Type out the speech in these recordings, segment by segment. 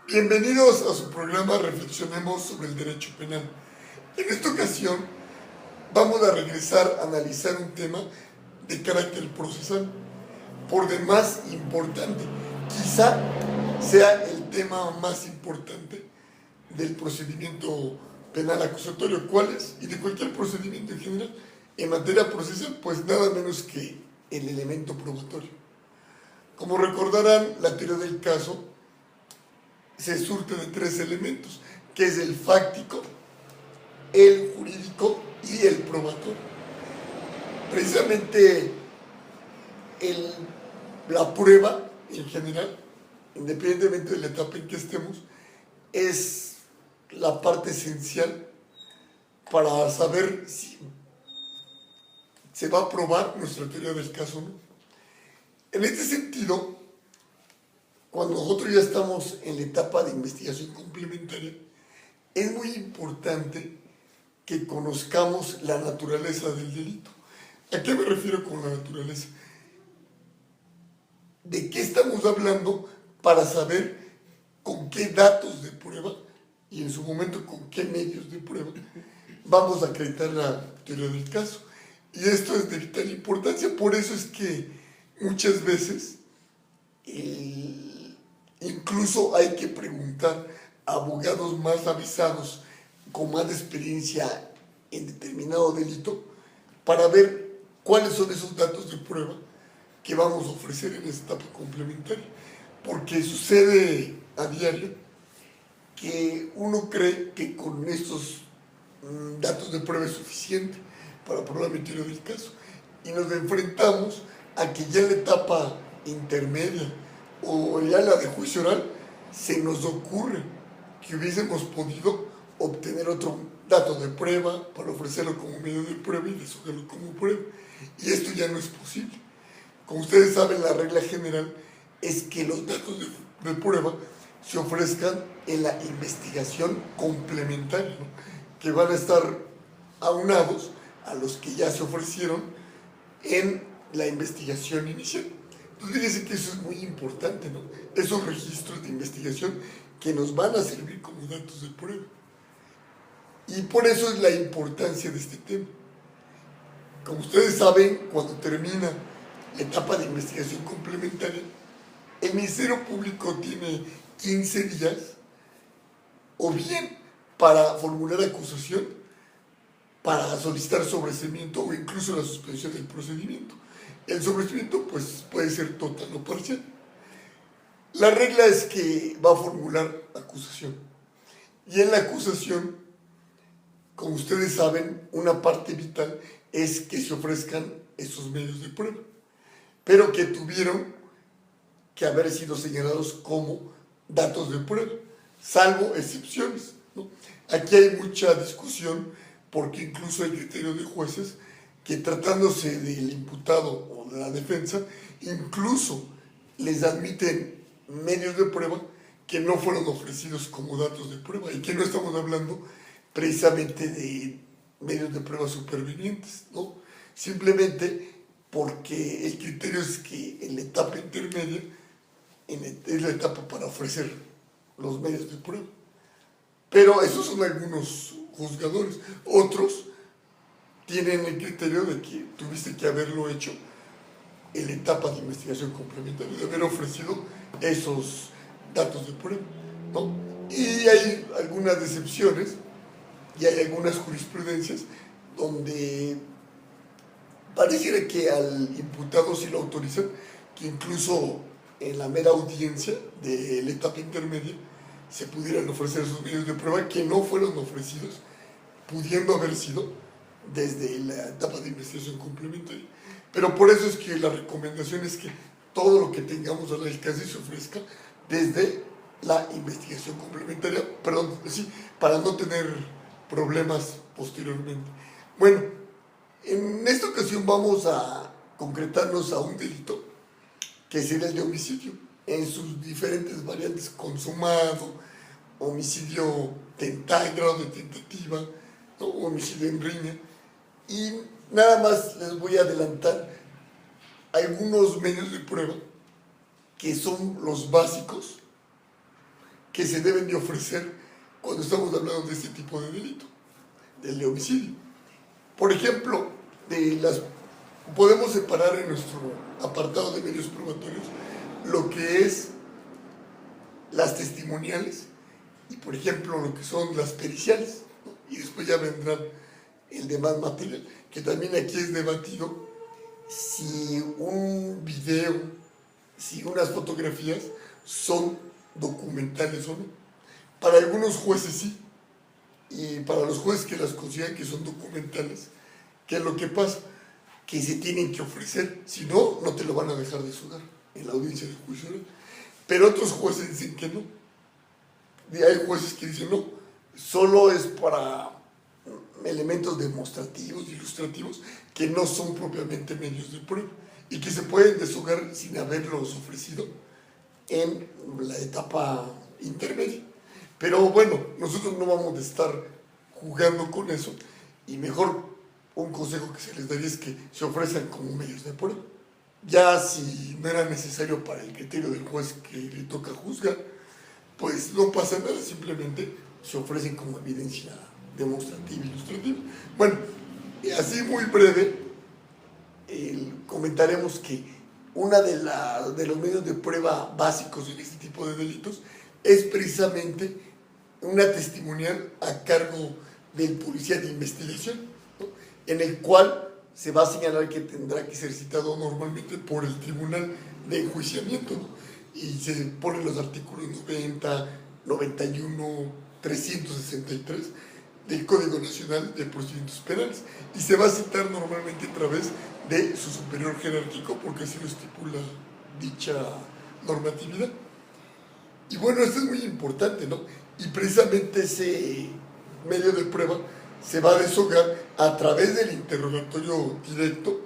Bienvenidos a su programa Reflexionemos sobre el Derecho Penal. En esta ocasión vamos a regresar a analizar un tema de carácter procesal, por demás importante. Quizá sea el tema más importante del procedimiento penal acusatorio. ¿Cuál es? Y de cualquier procedimiento en general. En materia procesal, pues nada menos que el elemento probatorio. Como recordarán, la teoría del caso se surte de tres elementos, que es el fáctico, el jurídico y el probatorio. Precisamente la prueba en general, independientemente de la etapa en que estemos, es la parte esencial para saber si se va a probar nuestra teoría del caso o no. En este sentido, cuando nosotros ya estamos en la etapa de investigación complementaria, es muy importante que conozcamos la naturaleza del delito. ¿A qué me refiero con la naturaleza? ¿De qué estamos hablando para saber con qué datos de prueba y en su momento con qué medios de prueba vamos a acreditar la teoría del caso? Y esto es de vital importancia, por eso es que muchas veces incluso hay que preguntar a abogados más avisados, con más experiencia en determinado delito, para ver cuáles son esos datos de prueba que vamos a ofrecer en esta etapa complementaria. Porque sucede a diario que uno cree que con estos datos de prueba es suficiente para probar la teoría del caso. Y nos enfrentamos a que ya en la etapa intermedia o ya en la de juicio oral se nos ocurre que hubiésemos podido obtener otro dato de prueba para ofrecerlo como medio de prueba y deshojarlo como prueba. Y esto ya no es posible. Como ustedes saben, la regla general es que los datos de prueba se ofrezcan en la investigación complementaria, ¿no? Que van a estar aunados a los que ya se ofrecieron en la investigación inicial. Entonces, fíjense que eso es muy importante, ¿no? Esos registros de investigación que nos van a servir como datos de prueba. Y por eso es la importancia de este tema. Como ustedes saben, cuando termina la etapa de investigación complementaria, el Ministerio Público tiene 15 días, o bien para formular acusación, para solicitar sobreseimiento o incluso la suspensión del procedimiento. El sobreseimiento pues, puede ser total o parcial. La regla es que va a formular acusación. Y en la acusación, como ustedes saben, una parte vital es que se ofrezcan esos medios de prueba, pero que tuvieron que haber sido señalados como datos de prueba, salvo excepciones, ¿no? Aquí hay mucha discusión porque incluso hay criterios de jueces que, tratándose del imputado o de la defensa, incluso les admiten medios de prueba que no fueron ofrecidos como datos de prueba, y que no estamos hablando precisamente de medios de prueba supervinientes, ¿no? Simplemente porque el criterio es que en la etapa intermedia es la etapa para ofrecer los medios de prueba. Pero esos son algunos juzgadores. Otros tienen el criterio de que tuviste que haberlo hecho en la etapa de investigación complementaria, de haber ofrecido esos datos de prueba, ¿no? Y hay algunas excepciones y hay algunas jurisprudencias donde pareciera que al imputado sí lo autorizan, que incluso en la mera audiencia de la etapa intermedia se pudieran ofrecer esos medios de prueba que no fueron ofrecidos, pudiendo haber sido desde la etapa de investigación complementaria. Pero por eso es que la recomendación es que todo lo que tengamos al alcance se ofrezca desde la investigación complementaria, perdón, sí, para no tener problemas posteriormente. Bueno, en esta ocasión vamos a concretarnos a un delito que sería el de homicidio, en sus diferentes variantes: consumado, homicidio tentado, grado de tentativa, ¿no? Homicidio en riña. Y nada más les voy a adelantar algunos medios de prueba que son los básicos que se deben de ofrecer cuando estamos hablando de este tipo de delito, del de homicidio. Por ejemplo, podemos separar en nuestro apartado de medios probatorios lo que es las testimoniales y, por ejemplo, lo que son las periciales, ¿no? Y después ya vendrán el demás material, que también aquí es debatido si un video, si unas fotografías son documentales o no. Para algunos jueces sí, y para los jueces que las consideran que son documentales, ¿qué es lo que pasa? Que se tienen que ofrecer, si no, no te lo van a dejar de sudar en la audiencia de juicio oral. Pero otros jueces dicen que no. Y hay jueces que dicen no, solo es para elementos demostrativos, ilustrativos, que no son propiamente medios de prueba y que se pueden deshogar sin haberlos ofrecido en la etapa intermedia. Pero bueno, nosotros no vamos a estar jugando con eso y mejor un consejo que se les daría es que se ofrezcan como medios de prueba. Ya si no era necesario para el criterio del juez que le toca juzgar, pues no pasa nada, simplemente se ofrecen como evidencia demostrativa, ilustrativa. Bueno, así muy breve, comentaremos que una de los medios de prueba básicos en este tipo de delitos es precisamente una testimonial a cargo del policía de investigación, ¿no? En el cual se va a señalar que tendrá que ser citado normalmente por el tribunal de enjuiciamiento, ¿no? Y se ponen los artículos 90, 91, 363 del Código Nacional de Procedimientos Penales y se va a citar normalmente a través de su superior jerárquico porque así lo estipula dicha normatividad. Y bueno, esto es muy importante, ¿no? Y precisamente ese medio de prueba se va a deshogar a través del interrogatorio directo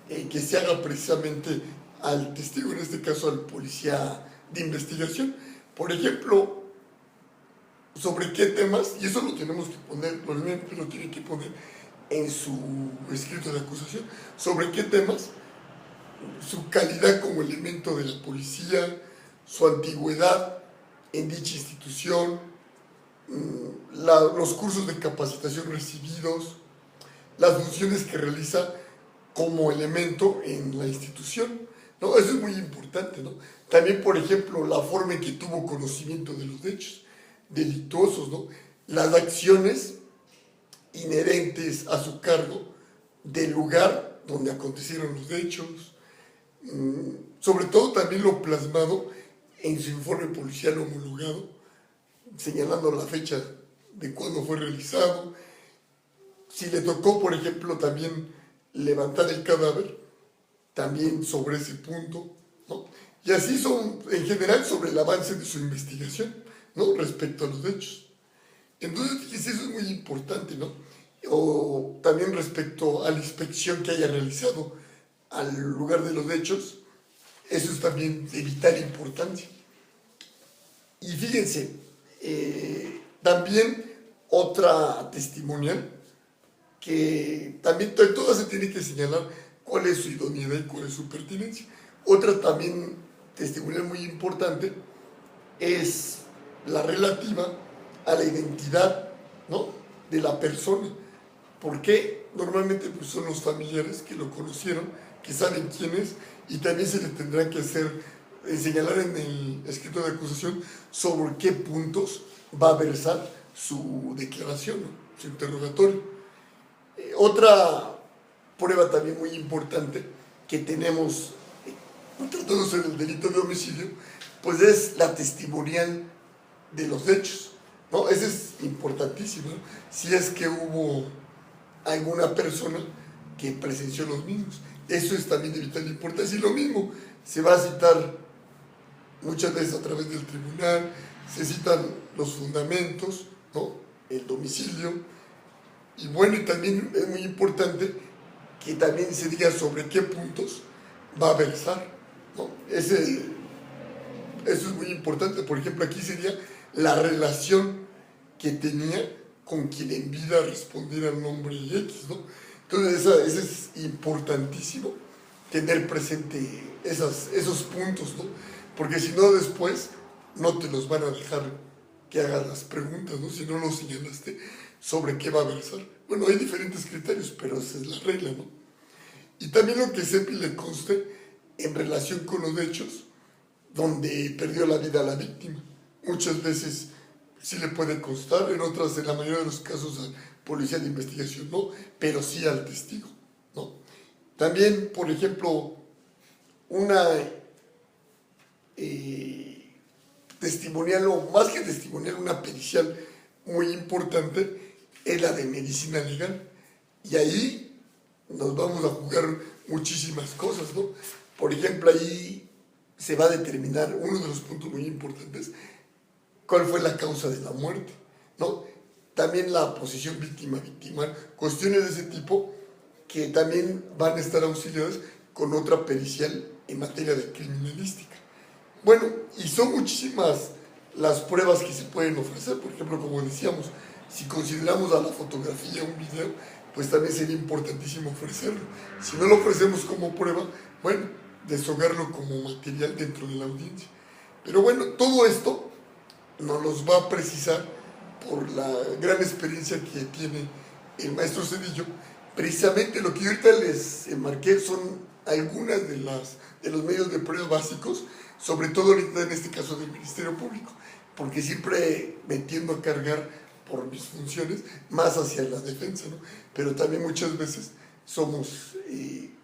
que se haga precisamente al testigo, en este caso al policía de investigación. Por ejemplo, sobre qué temas, y eso lo tenemos que poner, normalmente lo tiene que poner en su escrito de acusación, sobre qué temas, su calidad como elemento de la policía, su antigüedad en dicha institución, los cursos de capacitación recibidos, las funciones que realiza como elemento en la institución, ¿no? Eso es muy importante, ¿no? También, por ejemplo, la forma en que tuvo conocimiento de los hechos delictuosos, ¿no? Las acciones inherentes a su cargo del lugar donde acontecieron los hechos, sobre todo también lo plasmado en su informe policial homologado, señalando la fecha de cuándo fue realizado, si le tocó, por ejemplo, también levantar el cadáver, también sobre ese punto, ¿no? Y así son, en general, sobre el avance de su investigación, ¿no? Respecto a los hechos. Entonces, eso es muy importante, ¿no? O también respecto a la inspección que haya realizado al lugar de los hechos, eso es también de vital importancia. Y fíjense, también otra testimonial, que también todas se tiene que señalar cuál es su idoneidad y cuál es su pertinencia. Otra también testimonial muy importante es la relativa a la identidad, ¿no?, de la persona. Porque normalmente pues, son los familiares que lo conocieron, que saben quién es, y también se les tendrá que hacer, señalar en el escrito de acusación sobre qué puntos va a versar su declaración, ¿no?, su interrogatorio. Otra prueba también muy importante que tenemos tratándose del delito de homicidio, pues es la testimonial de los hechos, ¿no? Eso es importantísimo, ¿no? Si es que hubo alguna persona que presenció los mismos, eso es también de vital importancia. Y lo mismo, se va a citar muchas veces a través del tribunal, se citan los fundamentos, ¿no?, el domicilio. Y bueno, y también es muy importante que también se diga sobre qué puntos va a versar, ¿no? Eso es muy importante. Por ejemplo, aquí sería la relación que tenía con quien en vida respondiera al nombre X, ¿no? Entonces, eso es importantísimo, tener presente esos puntos, ¿no? Porque si no, después no te los van a dejar que hagas las preguntas, ¿no? Si no lo señalaste sobre qué va a versar. Bueno, hay diferentes criterios, pero esa es la regla, ¿no? Y también lo que CEPI le conste en relación con los hechos donde perdió la vida la víctima. Muchas veces sí le puede constar, en otras, en la mayoría de los casos, al policía de investigación no, pero sí al testigo, ¿no? También, por ejemplo, una testimonial, o más que testimonial, una pericial muy importante es la de medicina legal. Y ahí nos vamos a jugar muchísimas cosas, ¿no? Por ejemplo, ahí se va a determinar uno de los puntos muy importantes, cuál fue la causa de la muerte, ¿no? También la posición víctima-victimal, cuestiones de ese tipo que también van a estar auxiliadas con otra pericial en materia de criminalística. Bueno, y son muchísimas las pruebas que se pueden ofrecer. Por ejemplo, como decíamos, si consideramos a la fotografía un video, pues también sería importantísimo ofrecerlo. Si no lo ofrecemos como prueba, bueno, deshogarlo como material dentro de la audiencia. Pero bueno, todo esto nos los va a precisar por la gran experiencia que tiene el maestro Cedillo. Precisamente lo que yo ahorita les enmarqué son algunas de los medios de prueba básicos, sobre todo ahorita en este caso del Ministerio Público, porque siempre me tiendo a cargar por mis funciones más hacia la defensa, ¿no? Pero también muchas veces somos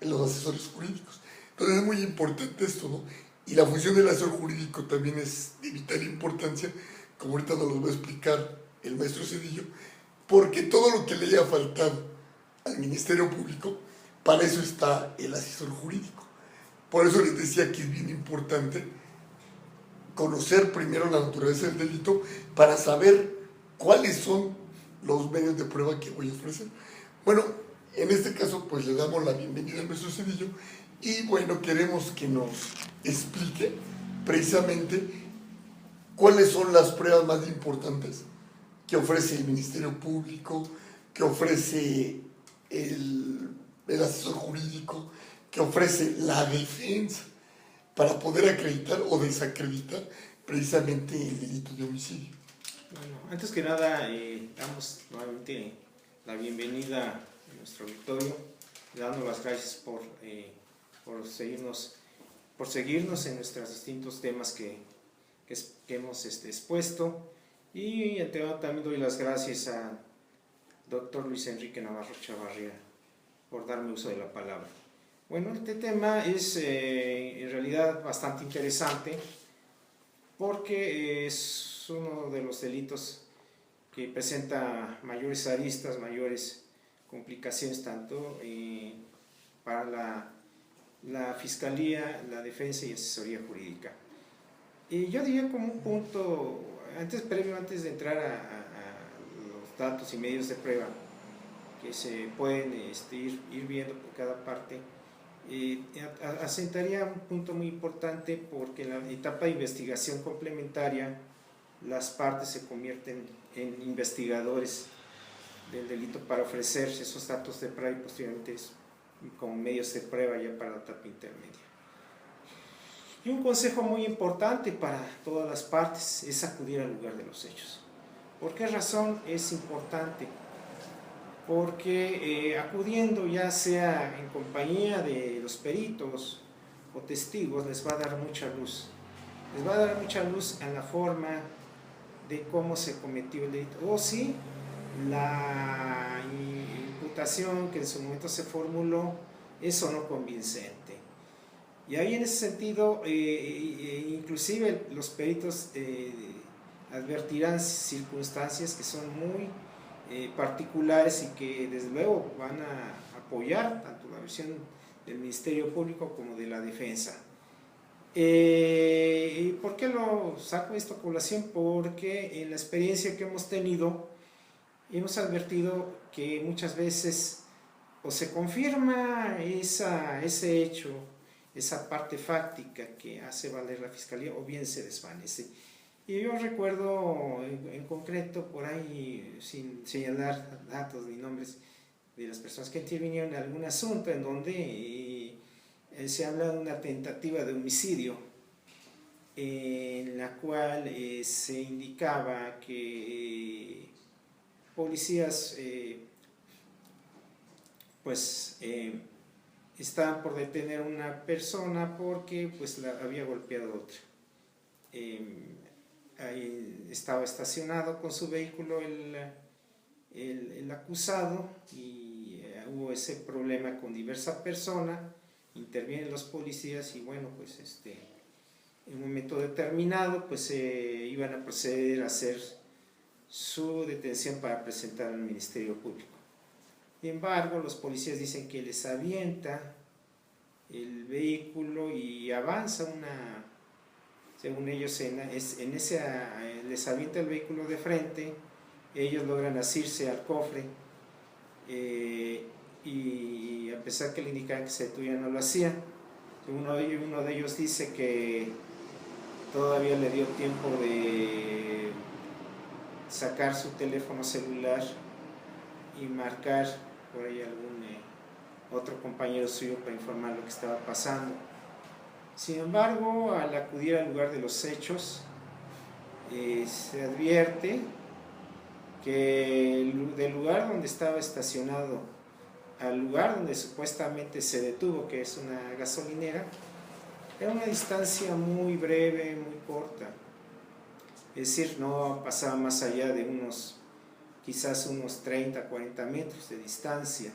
los asesores jurídicos. Entonces es muy importante esto, ¿no? Y la función del asesor jurídico también es de vital importancia, como ahorita nos lo va a explicar el maestro Cedillo, porque todo lo que le haya faltado al Ministerio Público, para eso está el asesor jurídico. Por eso les decía que es bien importante conocer primero la naturaleza del delito para saber cuáles son los medios de prueba que voy a ofrecer. Bueno, en este caso pues le damos la bienvenida al maestro Cedillo y bueno, queremos que nos explique precisamente cuáles son las pruebas más importantes que ofrece el Ministerio Público, que ofrece el asesor jurídico, que ofrece la defensa para poder acreditar o desacreditar precisamente el delito de homicidio. Bueno, antes que nada, damos nuevamente la bienvenida a nuestro auditorio, dando las gracias por seguirnos en nuestros distintos temas que hemos expuesto. Y también doy las gracias a doctor Luis Enrique Navarro Chavarría por darme uso de la palabra. Bueno, este tema es en realidad bastante interesante porque es uno de los delitos que presenta mayores aristas, mayores complicaciones tanto para la Fiscalía, la Defensa y Asesoría Jurídica. Y yo diría como un punto, antes de entrar a los datos y medios de prueba que se pueden ir viendo por cada parte, asentaría un punto muy importante porque en la etapa de investigación complementaria las partes se convierten en investigadores del delito para ofrecer esos datos de prueba y posteriormente como medios de prueba ya para la etapa intermedia. Y un consejo muy importante para todas las partes es acudir al lugar de los hechos. ¿Por qué razón es importante? Porque acudiendo ya sea en compañía de los peritos o testigos les va a dar mucha luz. Les va a dar mucha luz en la forma de cómo se cometió el delito. O si la imputación que en su momento se formuló es o no convincente. Y ahí en ese sentido, inclusive los peritos advertirán circunstancias que son muy particulares y que desde luego van a apoyar tanto la versión del Ministerio Público como de la Defensa. ¿Y por qué lo saco esto a colación? Porque en la experiencia que hemos tenido hemos advertido que muchas veces o se confirma ese hecho, esa parte fáctica que hace valer la Fiscalía, o bien se desvanece. Y yo recuerdo en concreto, por ahí, sin señalar datos ni nombres de las personas que intervinieron en algún asunto en donde se habla de una tentativa de homicidio. en la cual se indicaba que policías estaban por detener a una persona porque pues la había golpeado a otra. Ahí estaba estacionado con su vehículo el acusado y hubo ese problema con diversa persona, intervienen los policías y bueno, pues en un momento determinado pues iban a proceder a hacer su detención para presentar al Ministerio Público. Sin embargo, los policías dicen que les avienta el vehículo y avanza según ellos, les avienta el vehículo de frente, ellos logran asirse al cofre y a pesar que le indicaban que se detuviera, no lo hacían. Uno de ellos dice que todavía le dio tiempo de sacar su teléfono celular y marcar por ahí algún otro compañero suyo para informar lo que estaba pasando. Sin embargo, al acudir al lugar de los hechos, se advierte que del lugar donde estaba estacionado al lugar donde supuestamente se detuvo, que es una gasolinera, era una distancia muy breve, muy corta. Es decir, no pasaba más allá de quizás unos 30, 40 metros de distancia.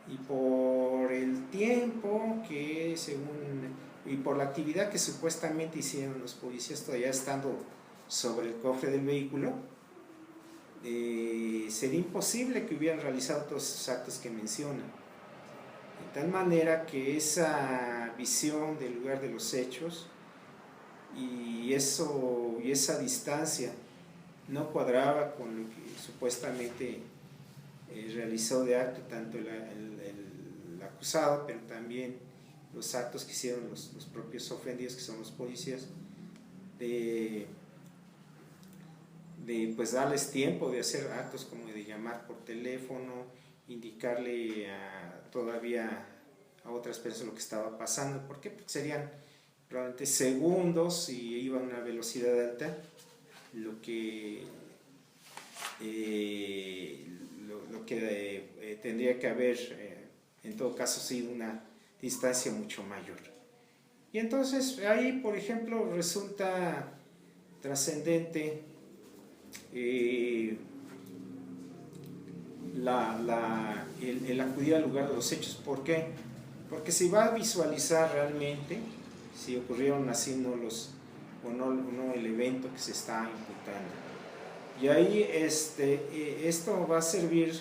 Y por el tiempo y por la actividad que supuestamente hicieron los policías todavía estando sobre el cofre del vehículo, sería imposible que hubieran realizado todos esos actos que mencionan. De tal manera que esa visión del lugar de los hechos y esa distancia no cuadraba con lo que supuestamente realizó de acto tanto el acusado, pero también los actos que hicieron los propios ofendidos, que son los policías, de pues darles tiempo de hacer actos como de llamar por teléfono, indicarle todavía a otras personas lo que estaba pasando. ¿Por qué? Porque serían probablemente segundos y iba a una velocidad alta, lo que tendría que haber en todo caso sido una distancia mucho mayor. Y entonces ahí, por ejemplo, resulta trascendente el acudir al lugar de los hechos. ¿Por qué? Porque se va a visualizar realmente si ocurrieron así o no el evento que se está imputando. Y ahí esto va a servir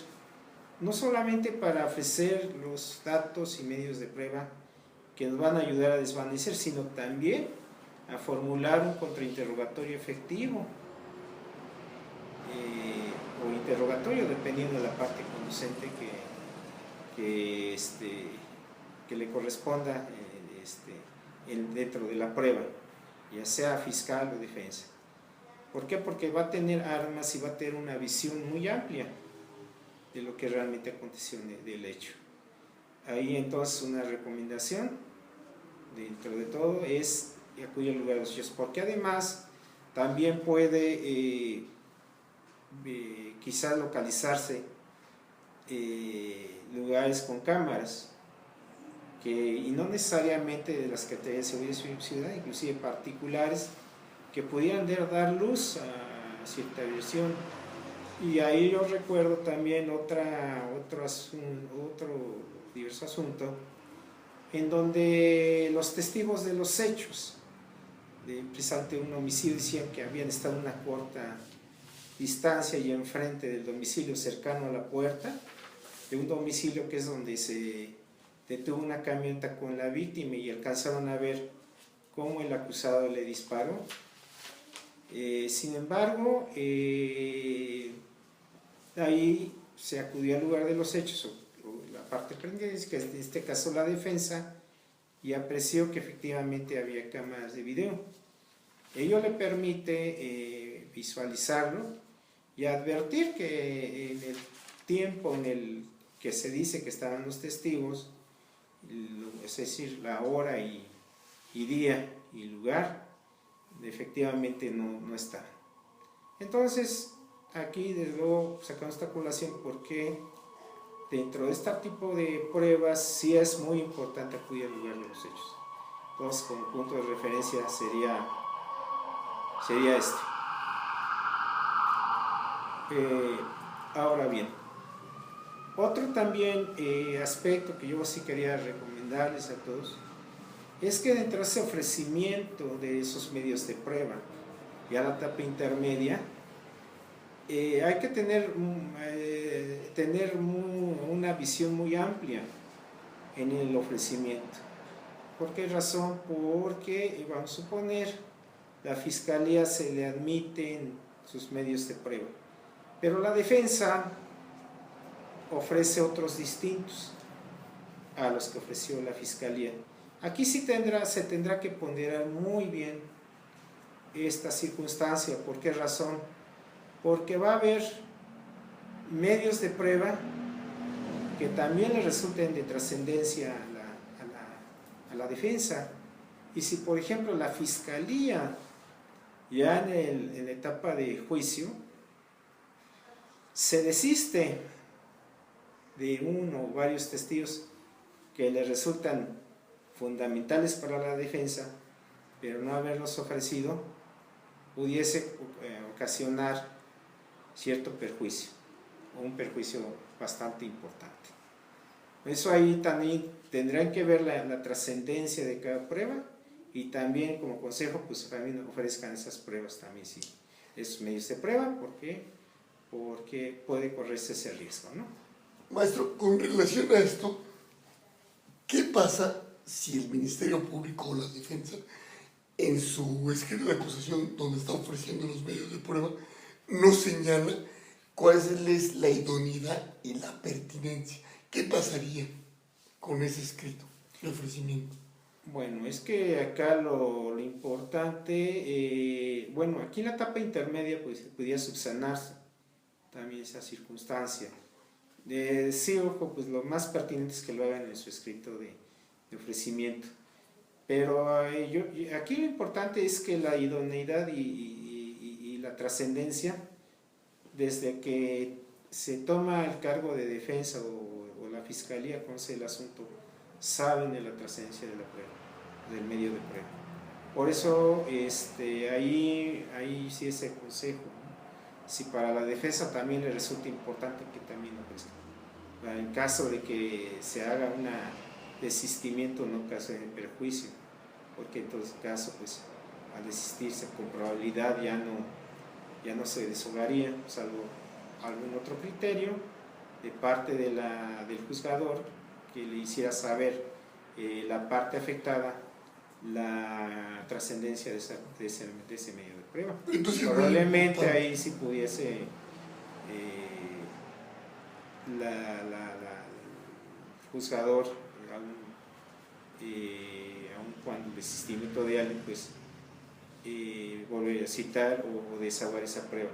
no solamente para ofrecer los datos y medios de prueba que nos van a ayudar a desvanecer, sino también a formular un contrainterrogatorio efectivo o interrogatorio, dependiendo de la parte conducente que le corresponda dentro de la prueba, ya sea fiscal o defensa. ¿Por qué? Porque va a tener armas y va a tener una visión muy amplia de lo que realmente aconteció del hecho. Ahí entonces una recomendación dentro de todo es acudir al lugar de los hechos, porque además también puede quizás localizarse lugares con cámaras y no necesariamente de las categorías de seguridad ciudad, inclusive particulares que pudieran dar luz a cierta versión. Y ahí yo recuerdo también otro diverso asunto en donde los testigos de los hechos precisamente un homicidio decían que habían estado a una corta distancia y enfrente del domicilio, cercano a la puerta de un domicilio que es donde se detuvo una camioneta con la víctima y alcanzaron a ver cómo el acusado le disparó. Sin embargo, ahí se acudió al lugar de los hechos, o la parte prendida, que en este caso la defensa, y apreció que efectivamente había cámaras de video. Ello le permite visualizarlo y advertir que en el tiempo en el que se dice que estaban los testigos, es decir, la hora y día y lugar, efectivamente no está. Entonces, aquí desde luego sacamos esta colación porque dentro de este tipo de pruebas sí es muy importante acudir al lugar de los hechos. Entonces, como punto de referencia sería este. Ahora bien, otro también aspecto que yo sí quería recomendarles a todos es que dentro de ese ofrecimiento de esos medios de prueba y a la etapa intermedia, hay que tener una visión muy amplia en el ofrecimiento. ¿Por qué razón? Porque, vamos a suponer, la fiscalía se le admiten sus medios de prueba, pero la defensa ofrece otros distintos a los que ofreció la fiscalía. Aquí sí se tendrá que ponderar muy bien esta circunstancia. ¿Por qué razón? Porque va a haber medios de prueba que también le resulten de trascendencia a la defensa. Y si, por ejemplo, la fiscalía ya en la etapa de juicio se desiste de uno o varios testigos que le resultan fundamentales para la defensa, pero no haberlos ofrecido, pudiese ocasionar cierto perjuicio, o un perjuicio bastante importante. Eso ahí también tendrán que ver la trascendencia de cada prueba, y también como consejo, pues también ofrezcan esas pruebas también, sí, esos medios de prueba, porque puede correrse ese riesgo, ¿no? Maestro, con relación a esto, ¿qué pasa si el Ministerio Público o la defensa, en su escrito de acusación donde está ofreciendo los medios de prueba, no señala cuál es la idoneidad y la pertinencia? ¿Qué pasaría con ese escrito de ofrecimiento? Bueno, es que acá lo importante, bueno, aquí en la etapa intermedia pues podía subsanarse también esa circunstancia. Sí, ojo, pues lo más pertinente es que lo hagan en su escrito de ofrecimiento. Pero aquí lo importante es que la idoneidad y la trascendencia, desde que se toma el cargo de defensa o la fiscalía conoce el asunto, saben de la trascendencia de la prueba, del medio de prueba. Por eso ahí sí ese consejo, ¿no? Si para la defensa también le resulta importante que también ofrezca. En caso de que se haga un desistimiento, no caso de perjuicio, porque en todo caso, pues al desistirse con probabilidad ya no se deshogaría, salvo algún otro criterio de parte del juzgador que le hiciera saber la parte afectada la trascendencia de ese medio de prueba. Entonces, probablemente ahí sí pudiese el juzgador, aun cuando el desistimiento de alguien, pues volver a citar o desahogar esa prueba.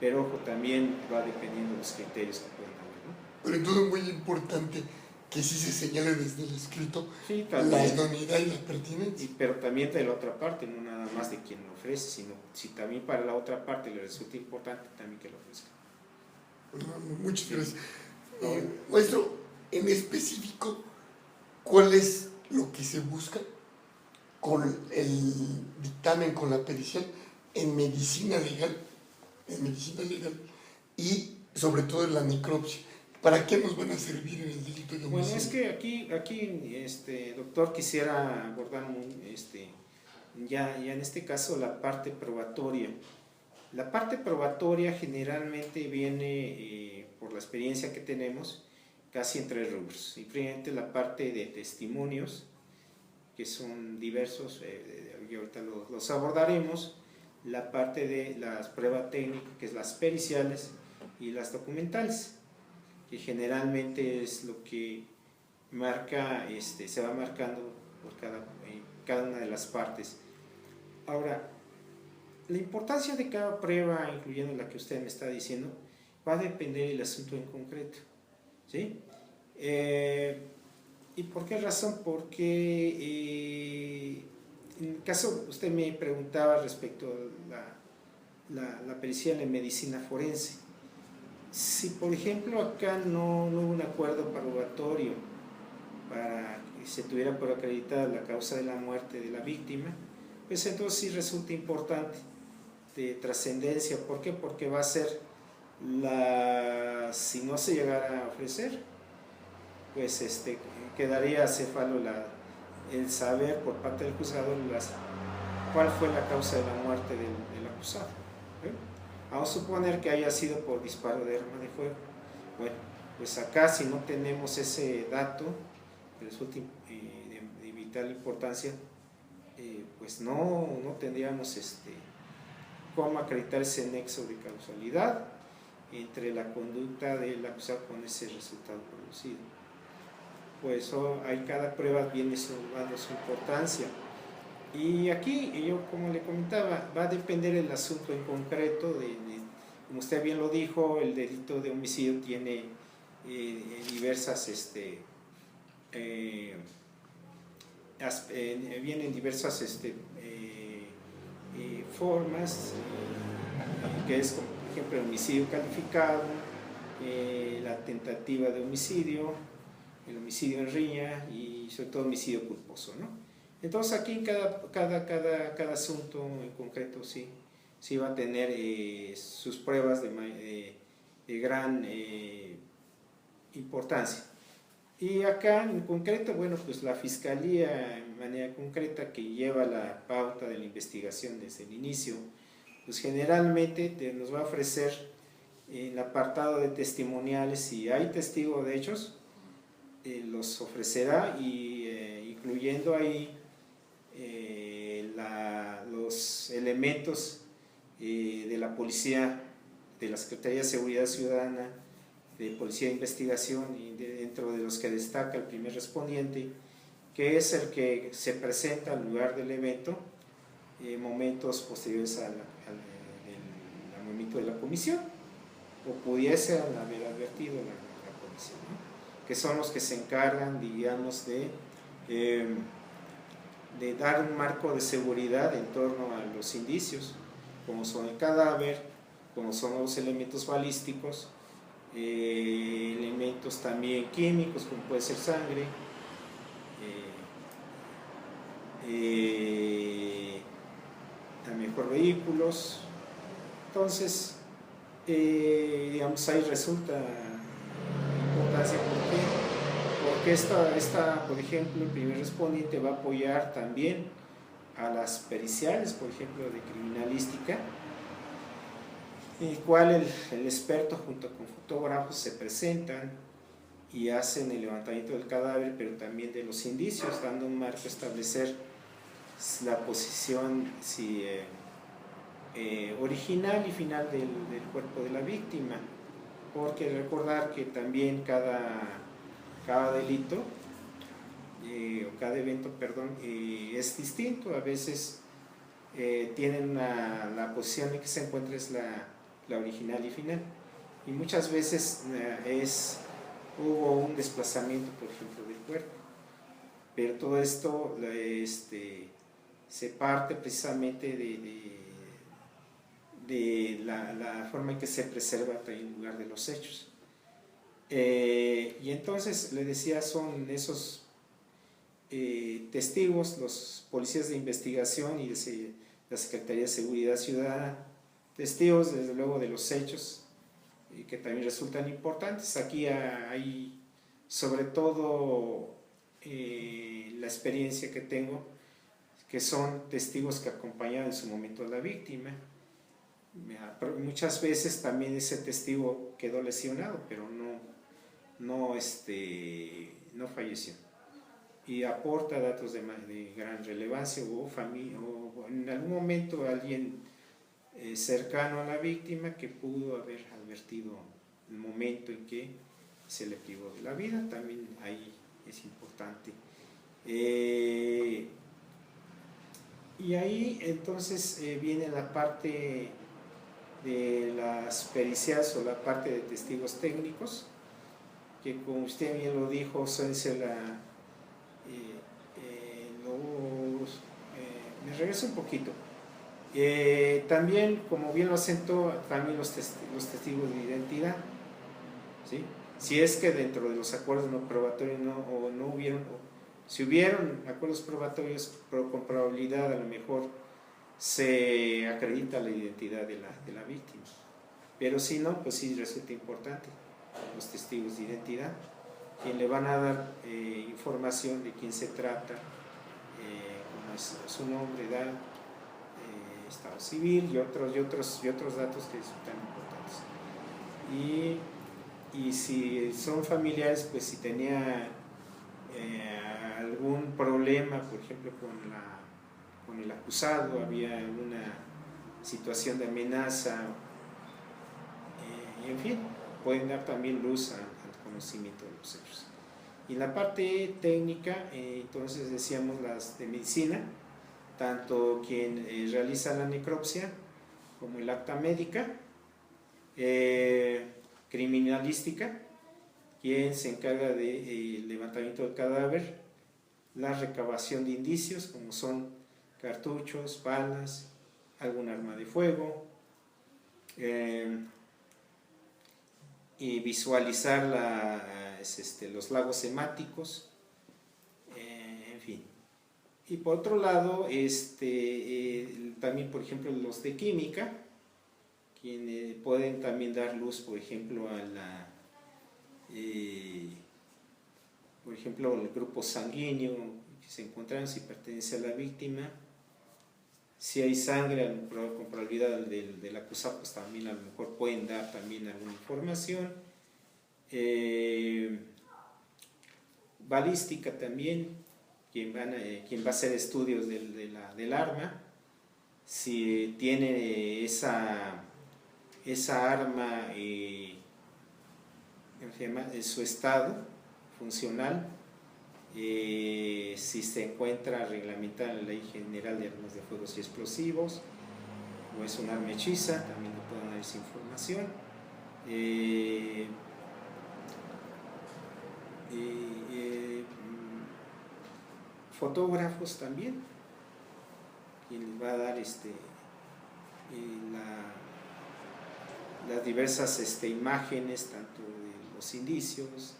Pero ojo, también va dependiendo de los criterios que pueden haber, ¿no? Pero entonces es muy importante que sí se señale desde el escrito, sí, la idoneidad y la pertinencia. Pero también de la otra parte, no nada más de quien lo ofrece, sino si también para la otra parte le resulta importante, también que lo ofrezca. Muchas gracias. Maestro, en específico, ¿cuál es lo que se busca con el dictamen, con la pericial en medicina legal y sobre todo en la necropsia? ¿Para qué nos van a servir en el delito de homicidio? Bueno, es que aquí doctor, quisiera abordar ya en este caso la parte probatoria. La parte probatoria generalmente viene, por la experiencia que tenemos, casi en tres rubros. Simplemente la parte de testimonios, que son diversos, y ahorita los abordaremos. La parte de las pruebas técnicas, que es las periciales, y las documentales, que generalmente es lo que marca, se va marcando por cada una de las partes. Ahora, la importancia de cada prueba, incluyendo la que usted me está diciendo, va a depender del asunto en concreto, ¿sí? ¿Y por qué razón? Porque en el caso, usted me preguntaba respecto a la pericial en medicina forense. Si, por ejemplo, acá no hubo un acuerdo probatorio para que se tuviera por acreditada la causa de la muerte de la víctima, pues entonces sí resulta importante, de trascendencia. ¿Por qué? Porque va a ser si no se llegara a ofrecer, pues quedaría acéfalo el saber por parte del juzgador cuál fue la causa de la muerte del acusado. Vamos a suponer que haya sido por disparo de arma de fuego. Bueno, pues acá, si no tenemos ese dato, que resulta de vital importancia, pues no tendríamos cómo acreditar ese nexo de causalidad entre la conducta del acusado con ese resultado producido. Pues cada prueba viene dando su importancia. Y aquí, yo como le comentaba, va a depender el asunto en concreto, como usted bien lo dijo, el delito de homicidio tiene diversas, vienen diversas formas, que es, por ejemplo, el homicidio calificado, la tentativa de homicidio, el homicidio en riña y sobre todo homicidio culposo, ¿no? Entonces aquí cada asunto en concreto sí va a tener sus pruebas de gran importancia. Y acá en concreto, bueno, pues la Fiscalía en manera concreta, que lleva la pauta de la investigación desde el inicio, pues generalmente nos va a ofrecer en el apartado de testimoniales, si hay testigo de hechos, los ofrecerá, incluyendo ahí los elementos de la policía, de la Secretaría de Seguridad Ciudadana, de Policía de Investigación, y dentro de los que destaca el primer respondiente, que es el que se presenta al lugar del evento momentos posteriores al momento de la comisión, o pudiese haber advertido la comisión, ¿no? Que son los que se encargan, digamos, de dar un marco de seguridad en torno a los indicios, como son el cadáver, como son los elementos balísticos, elementos también químicos, como puede ser sangre, también por vehículos. Entonces, digamos, ahí resulta importancia. Porque por ejemplo, el primer respondiente va a apoyar también a las periciales, por ejemplo, de criminalística, en el cual el experto junto con fotógrafos se presentan y hacen el levantamiento del cadáver, pero también de los indicios, dando un marco a establecer la posición original y final del cuerpo de la víctima. Porque recordar que también cada delito o cada evento, es distinto. A veces tienen la posición en que se encuentra es la original y final, y muchas veces hubo un desplazamiento, por ejemplo, del cuerpo, pero todo esto se parte precisamente de la forma en que se preserva el lugar de los hechos. Y entonces, le decía, son esos testigos, los policías de investigación y de la Secretaría de Seguridad Ciudadana, testigos desde luego de los hechos, que también resultan importantes. Aquí hay sobre todo la experiencia que tengo, que son testigos que acompañaban en su momento a la víctima. Muchas veces también ese testigo quedó lesionado, pero no falleció, y aporta datos de gran relevancia, o en algún momento alguien cercano a la víctima que pudo haber advertido el momento en que se le privó de la vida. También ahí es importante. Y ahí entonces viene la parte de las pericias, o la parte de testigos técnicos, que, como usted bien lo dijo, suelen ser Me regreso un poquito. También, como bien lo acento, también los testigos de identidad, ¿sí? Si es que dentro de los acuerdos no probatorios no hubieron, si hubieron acuerdos probatorios, pero con probabilidad a lo mejor se acredita la identidad de la víctima. Pero si no, pues sí resulta importante los testigos de identidad, quien le van a dar información de quién se trata, cómo es su nombre, edad, estado civil y otros datos que resultan importantes. Y si son familiares, pues si tenía algún problema, por ejemplo, con el acusado, había alguna situación de amenaza, en fin, pueden dar también luz al conocimiento de los hechos. Y en la parte técnica, entonces decíamos las de medicina, tanto quien realiza la necropsia como el acta médica, criminalística, quien se encarga del levantamiento del cadáver, la recabación de indicios como son cartuchos, balas, algún arma de fuego, y visualizar los lagos hemáticos, en fin. Y por otro lado, también por ejemplo los de química, quienes pueden también dar luz, por ejemplo, por ejemplo, el grupo sanguíneo que se encontraron, si pertenece a la víctima, si hay sangre con probabilidad del acusado, pues también a lo mejor pueden dar también alguna información. Balística también, quien va a hacer estudios del arma, si tiene esa arma en su estado funcional, si se encuentra reglamentada en la Ley General de Armas de Fuego y Explosivos, o es un arma hechiza, también le pueden dar esa información. Fotógrafos también, quien les va a dar las diversas imágenes, tanto de los indicios,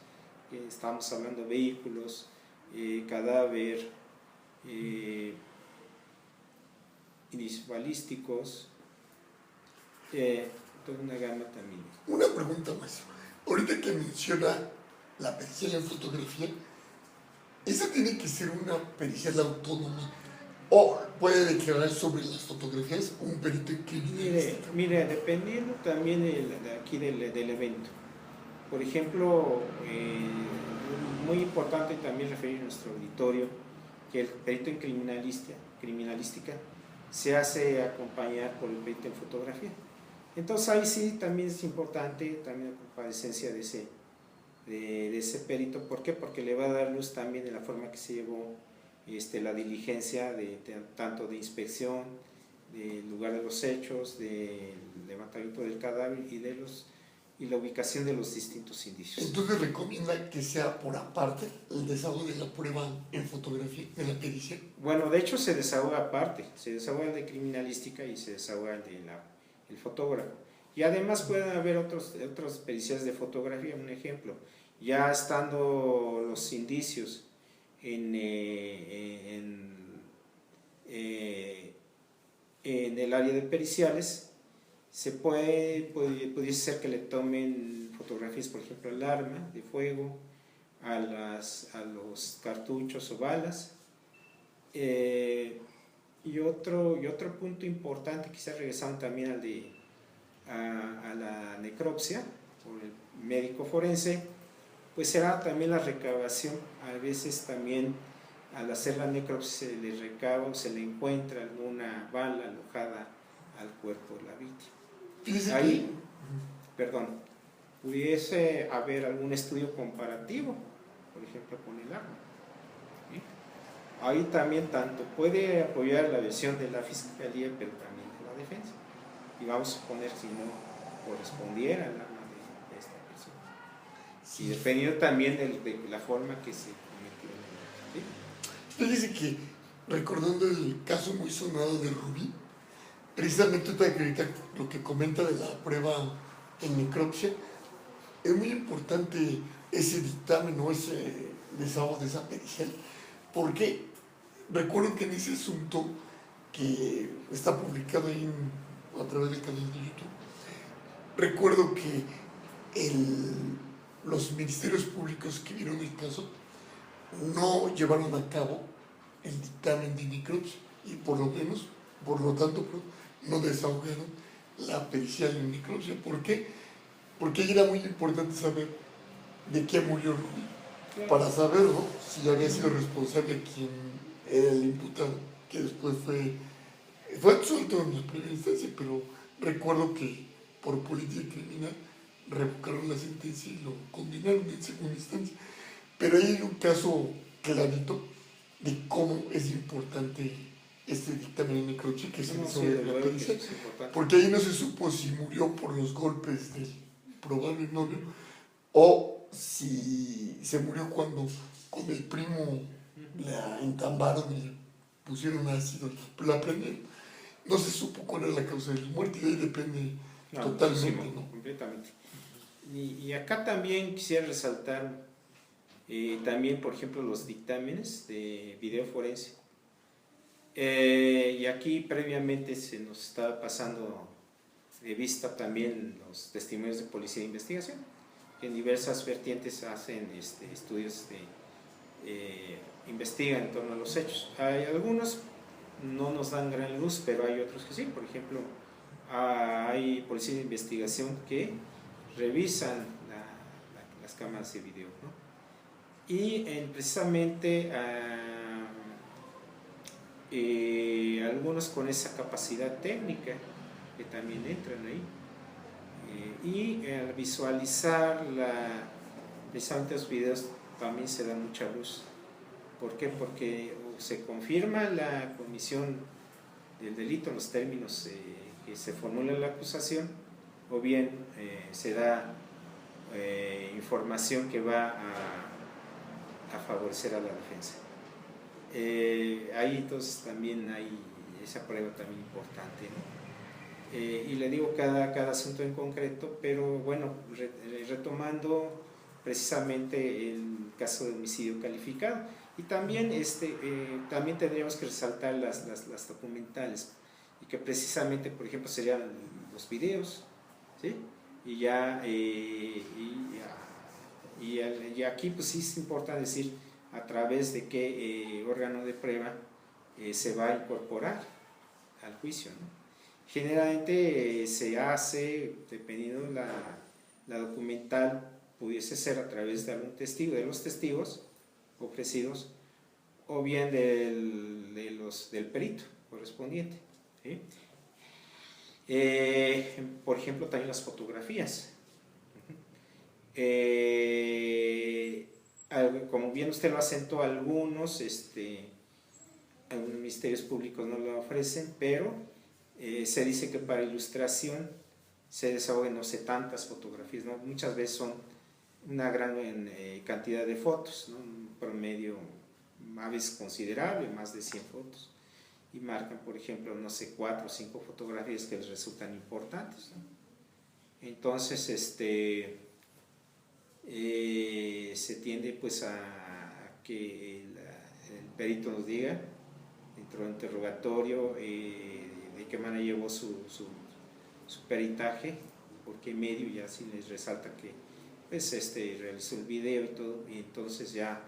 estamos hablando de vehículos, cadáver, indicios balísticos, toda una gama también. Una pregunta más. Ahorita que menciona la pericial en fotografía, ¿esa tiene que ser una pericial autónoma o puede declarar sobre las fotografías un perito en criminalística? Mire, dependiendo también aquí del evento. Por ejemplo, muy importante también referir a nuestro auditorio que el perito en criminalística se hace acompañar por el perito en fotografía. Entonces ahí sí también es importante también la comparecencia de ese perito. ¿Por qué? Porque le va a dar luz también de la forma que se llevó la diligencia tanto de inspección del lugar de los hechos, del levantamiento del cadáver y la ubicación de los distintos indicios. Entonces recomienda que sea por aparte el desahogo de la prueba en fotografía, de la pericia. Bueno, de hecho se desahoga aparte, se desahoga el de criminalística y se desahoga el fotógrafo. Y además pueden haber otras pericias de fotografía. Un ejemplo, ya estando los indicios en el área de periciales, pudiese ser que le tomen fotografías, por ejemplo, al arma de fuego, a los cartuchos o balas. Y otro punto importante, quizás regresando también a la necropsia por el médico forense, pues será también la recabación. A veces también al hacer la necropsia se le recaba o se le encuentra alguna bala alojada al cuerpo de la víctima. Ahí, pudiese haber algún estudio comparativo, por ejemplo, con el arma. ¿Sí? Ahí también tanto puede apoyar la versión de la fiscalía, pero también de la defensa. Y vamos a suponer si no correspondiera al arma de esta persona. Sí. Y dependiendo también de la forma que se cometió. ¿Sí? Fíjese que recordando el caso muy sonado de Rubí, precisamente ahorita lo que comenta de la prueba en necropsia, es muy importante ese dictamen o ese desahogo de esa pericial, porque recuerdo que en ese asunto que está publicado ahí a través del canal de YouTube, recuerdo que los ministerios públicos que vieron el caso no llevaron a cabo el dictamen de necropsia y por lo tanto, no desahogaron la pericial en necropsia. ¿Por qué? Porque ahí era muy importante saber de qué murió Rubí, para saber, ¿no?, si había sido responsable quien era el imputado, que después fue absuelto en la primera instancia, pero recuerdo que por política criminal revocaron la sentencia y lo condenaron en segunda instancia. Pero ahí hay un caso clarito de cómo es importante este dictamen en necropsia que se hizo de la pericia, porque ahí no se supo si murió por los golpes del probable novio o si se murió cuando con el primo la entambaron y le pusieron ácido y la prendieron. No se supo cuál era la causa de la muerte y de ahí depende totalmente, ¿no? Completamente. Y acá también quisiera resaltar también, por ejemplo, los dictámenes de video forense. Y aquí previamente se nos estaba pasando de vista también los testimonios de policía de investigación, que en diversas vertientes hacen estudios investigan en torno a los hechos. Hay algunos no nos dan gran luz, pero hay otros que sí. Por ejemplo, hay policía de investigación que revisan las cámaras de video, ¿no? Y precisamente algunos con esa capacidad técnica que también entran ahí, y al visualizar precisamente los videos también se da mucha luz. ¿Por qué? Porque se confirma la comisión del delito en los términos que se formula en la acusación, o bien se da información que va a favorecer a la defensa. Ahí entonces también hay esa prueba también importante, ¿no? Y le digo cada asunto en concreto, pero bueno, retomando precisamente el caso de homicidio calificado, y también, también tendríamos que resaltar las documentales, y que precisamente, por ejemplo, serían los videos, ¿sí? Y aquí pues sí es importante decir a través de qué órgano de prueba se va a incorporar al juicio, ¿no? Generalmente se hace, dependiendo de la documental, pudiese ser a través de algún testigo, de los testigos ofrecidos, o bien del perito correspondiente, ¿sí? Por ejemplo, también las fotografías. Como bien usted lo acentuó, algunos ministerios públicos no lo ofrecen, pero se dice que para ilustración se desahogan, no sé, tantas fotografías, ¿no? Muchas veces son una gran cantidad de fotos, ¿no? Un promedio a veces considerable, más de 100 fotos, y marcan, por ejemplo, no sé, 4 o 5 fotografías que les resultan importantes, ¿no? Entonces se tiende pues a que el perito nos diga dentro del interrogatorio de qué manera llevó su peritaje, por qué medio, y así les resalta que pues realizó el video y todo, y entonces ya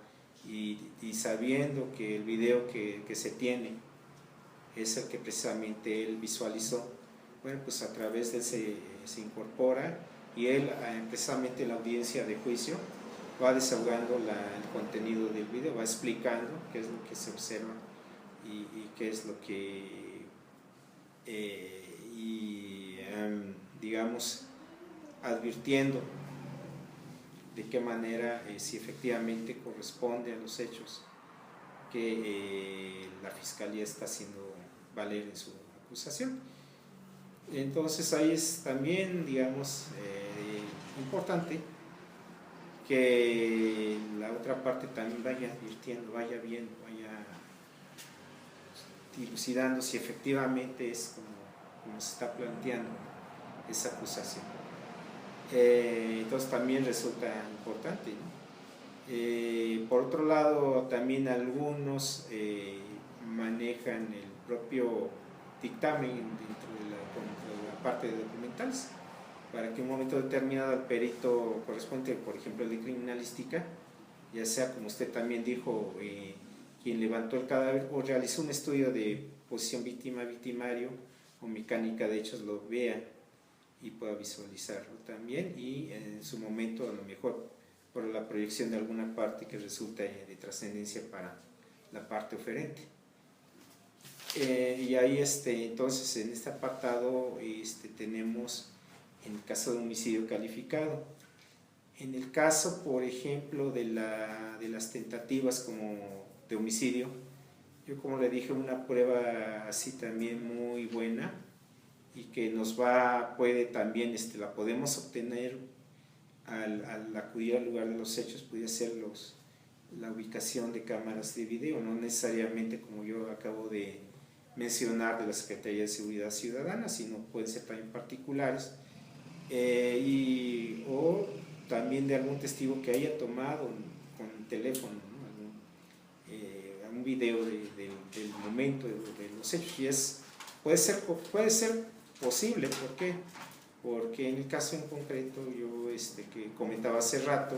y sabiendo que el video que se tiene es el que precisamente él visualizó, bueno, pues a través de él se incorpora, y él precisamente en la audiencia de juicio va desahogando el contenido del video, va explicando qué es lo que se observa y qué es lo que digamos, advirtiendo de qué manera, si efectivamente corresponde a los hechos que la Fiscalía está haciendo valer en su acusación. Entonces ahí es también, digamos, importante que la otra parte también vaya advirtiendo, vaya viendo, vaya dilucidando si efectivamente es como se está planteando esa acusación. Entonces también resulta importante, ¿no? Por otro lado, también algunos manejan el propio dictamen dentro de la parte de documentales, para que en un momento determinado el perito corresponde, por ejemplo, el de criminalística, ya sea como usted también dijo, quien levantó el cadáver o realizó un estudio de posición víctima-victimario o mecánica de hechos, lo vea y pueda visualizarlo también, y en su momento a lo mejor por la proyección de alguna parte que resulta de trascendencia para la parte oferente. Y ahí entonces en este apartado tenemos en el caso de homicidio calificado. En el caso, por ejemplo, de las tentativas como de homicidio, yo como le dije, una prueba así también muy buena y que puede también, la podemos obtener al acudir al lugar de los hechos, puede ser la ubicación de cámaras de video, no necesariamente como yo acabo de mencionar de la Secretaría de Seguridad Ciudadana, sino pueden ser también particulares, o también de algún testigo que haya tomado con el teléfono, ¿no? Un video del momento de los hechos, y puede ser posible. ¿Por qué? Porque en el caso en concreto, yo que comentaba hace rato,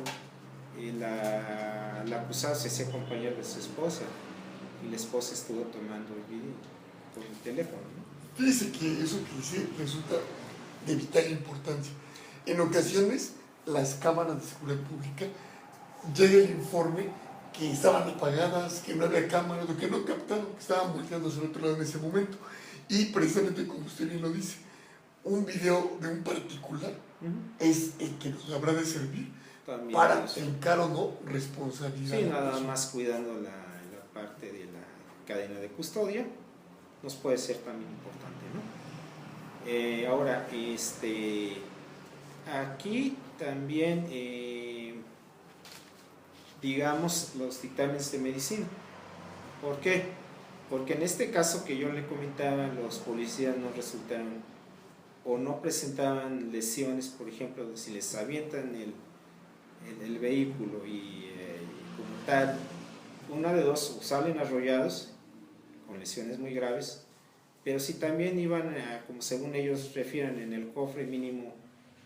la acusada se hacía acompañar de su esposa y la esposa estuvo tomando el video con el teléfono, ¿no? Fíjese que eso que dice resulta de vital importancia. En ocasiones, las cámaras de seguridad pública llega el informe que estaban apagadas, que no había cámaras, o que no captaron, que estaban volteando hacia el otro lado en ese momento. Y precisamente como usted bien lo dice, un video de un particular es el que nos habrá de servir también para encar o no responsabilidad. Sí, nada más cuidando la parte de la cadena de custodia, nos puede ser también importante, ¿no? Ahora, aquí también, digamos, los dictámenes de medicina. ¿Por qué? Porque en este caso que yo le comentaba, los policías no resultaron o no presentaban lesiones, por ejemplo, si les avientan el vehículo y como tal, una de dos, o salen arrollados con lesiones muy graves, pero si también iban, como según ellos refieren, en el cofre mínimo,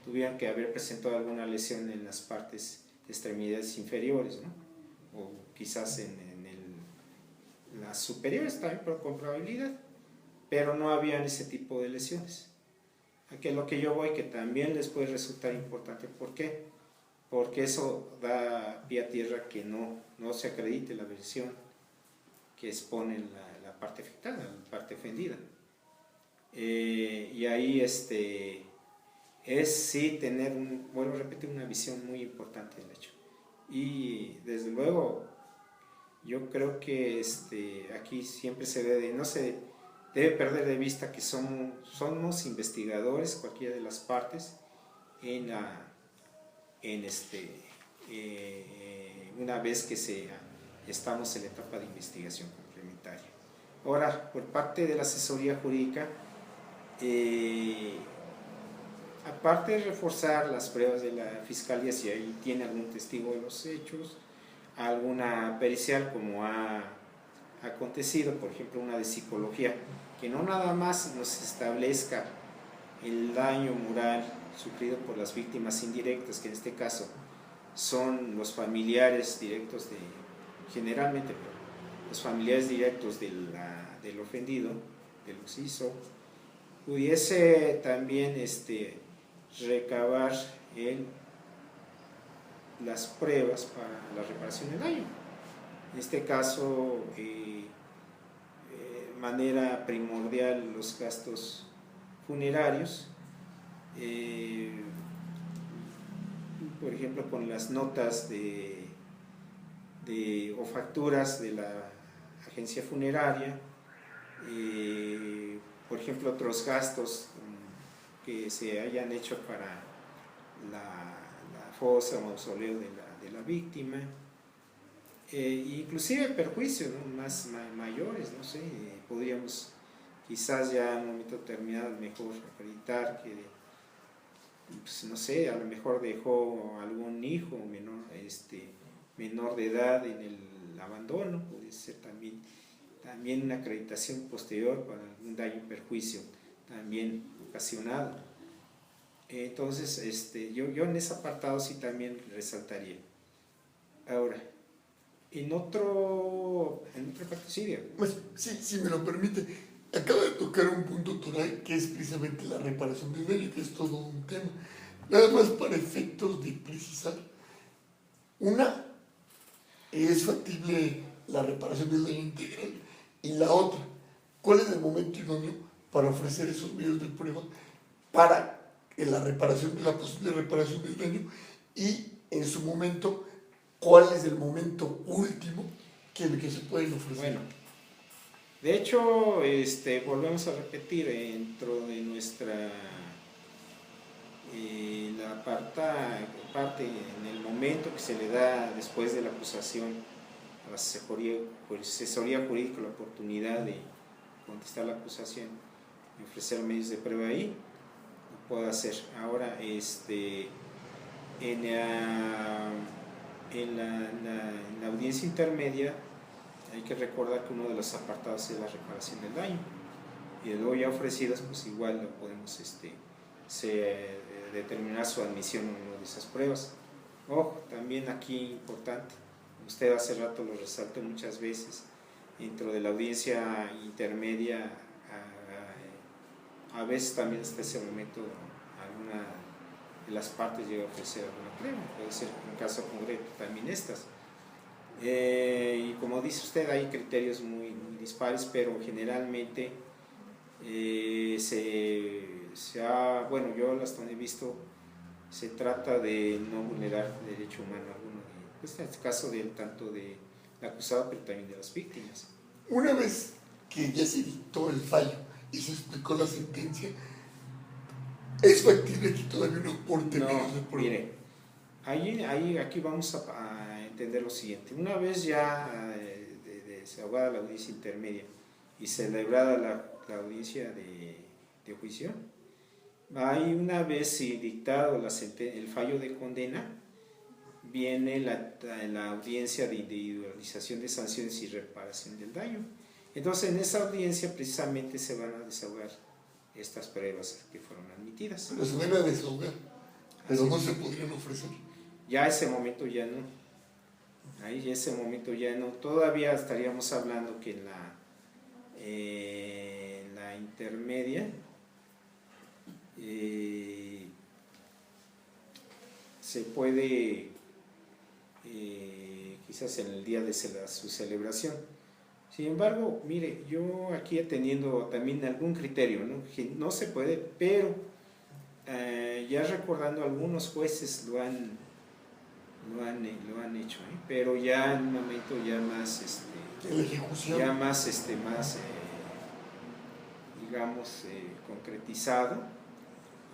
tuvieran que haber presentado alguna lesión en las partes de extremidades inferiores, ¿no? O quizás en las superiores también con probabilidad, pero no habían ese tipo de lesiones. Aquí es lo que yo voy, que también les puede resultar importante. ¿Por qué? Porque eso da pie a tierra que no se acredite la versión que expone la parte afectada, la parte ofendida. Y ahí es sí tener, vuelvo a repetir, una visión muy importante del hecho. Y desde luego, yo creo que aquí siempre no se debe perder de vista que somos investigadores, cualquiera de las partes, una vez que estamos en la etapa de investigación complementaria. Ahora, por parte de la asesoría jurídica, aparte de reforzar las pruebas de la fiscalía, si ahí tiene algún testigo de los hechos, alguna pericial como ha acontecido, por ejemplo una de psicología, que no nada más nos establezca el daño moral sufrido por las víctimas indirectas, que en este caso son los familiares directos generalmente los familiares directos del ofendido, del occiso, pudiese también recabar las pruebas para la reparación del daño. En este caso, manera primordial, los gastos funerarios, por ejemplo, con las notas o facturas de la agencia funeraria, por ejemplo, otros gastos que se hayan hecho para la fosa o mausoleo de la víctima, inclusive perjuicios, ¿no? Mayores, no sé, podríamos quizás ya en un momento determinado mejor acreditar que, pues, no sé, a lo mejor dejó algún hijo menor de edad en el abandono, puede ser también una acreditación posterior para algún daño o perjuicio también ocasionado. Entonces, yo en ese apartado sí también resaltaría. Ahora, en otra parte, sí, Diego. Pues, si me lo permite, acaba de tocar un punto toral que es precisamente la reparación del daño, que es todo un tema. Nada más para efectos de precisar. Una, es factible la reparación del daño integral. Y la otra, ¿cuál es el momento idóneo para ofrecer esos medios de prueba para la posible reparación del daño? Y en su momento, ¿cuál es el momento último que se pueden ofrecer? Bueno, de hecho, volvemos a repetir dentro de nuestra la parte en el momento que se le da después de la acusación a la asesoría jurídica la oportunidad de contestar la acusación y ofrecer medios de prueba ahí, lo puedo hacer. Ahora, en la audiencia intermedia hay que recordar que uno de los apartados es la reparación del daño, y luego ya ofrecidas, pues igual lo podemos determinar su admisión en una de esas pruebas. Ojo, también aquí importante, usted hace rato lo resaltó muchas veces, dentro de la audiencia intermedia a veces también hasta ese momento alguna de las partes llega a ofrecer alguna prueba, puede ser en caso concreto también estas. Y como dice usted, hay criterios muy dispares, pero generalmente bueno, yo hasta donde he visto, se trata de no vulnerar derecho humano alguno, pues en este caso tanto del acusado, pero también de las víctimas. Una vez que ya se dictó el fallo y se explicó la sentencia, ¿es factible que todavía no aporte medios de prueba? Mire, aquí vamos a entender lo siguiente. Una vez ya desahogada la audiencia intermedia y celebrada la audiencia de juicio, hay una vez dictado el fallo de condena, viene la audiencia de individualización de sanciones y reparación del daño. Entonces, en esa audiencia precisamente se van a desahogar estas pruebas que fueron admitidas. Pero se van a desahogar, pero no se podrían ofrecer. Ya ese momento ya no. Ahí ese momento ya no. Todavía estaríamos hablando que en la intermedia se puede, quizás en el día de su celebración. Sin embargo, mire, yo aquí teniendo también algún criterio, ¿no? Que no se puede, pero ya recordando, algunos jueces lo han hecho, pero ya en un momento ya más la ejecución, ya más digamos concretizado,